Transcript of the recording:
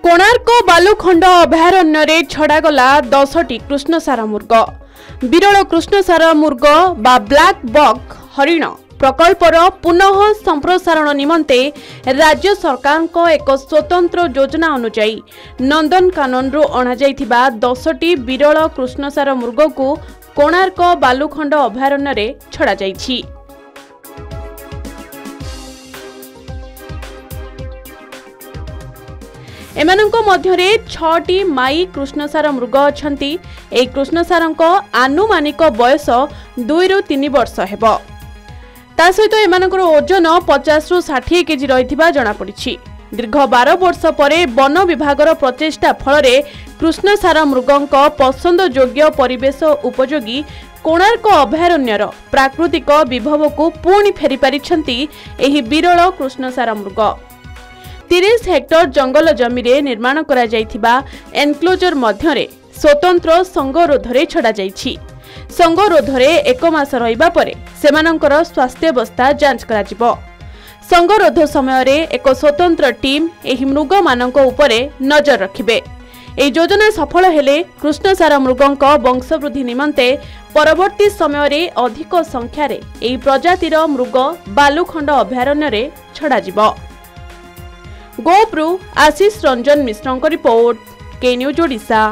कोणार्क बालुखंड अभयारण्य छड़ागला 10टी कृष्णसार मृग। विरल कृष्णसार मृग बा ब्लैक बक हरिण प्रकल्पर पुनः संप्रसारण निमंते राज्य सरकार एक स्वतंत्र योजना अनुजाई नंदनकानन अणा 10टी विरल कृष्णसार मृग को कोणार्क बालुखंड अभयारण्य छड़ा जाइछि। एमानंको मध्यरे 6टी माई कृष्णसार मृग अछंती। ए कृष्णसारंको आनुमानिक बयस 2 रु 3 वर्ष हेबो। ता सहित एमानकर ओजन 50 रु 60 केजी रहिथिबा जणा पड़िछि। दीर्घ 12 वर्ष परे वन विभागर प्रचेष्टा फलरे कृष्णसार मृगंक पसंद योग्य परिवेश उपयोगी कोणार्क अभयारण्यर प्राकृतिक विभव को पुणी फेरी पारिछंती एही विरल कृष्णसार मृग। 30 हेक्टर जंगल जमी रे निर्माण करा जाइथिबा एनक्लोजर मध्यरे स्वतंत्र संगरोधरे छड़ा जाइछि। संगरोधरे 1 मास रहिबा परे सेमानंकर स्वास्थ्यावस्था जांच करा जिवो। संगरोध समय रे एक स्वतंत्र टीम एही मृग मानक उपरे नजर रखिबे। ए योजना सफल हेले कृष्णसार मृगंक वंशवृद्धि निमंते परवर्ती समय रे अधिक संख्या रे एही प्रजातिर मृग बालुखंड अभयारण्य रे छड़ा जिवो। गोप्रू आशीष रंजन मिश्रଙ୍କ रिपोर्ट के न्यूज ओडिशा।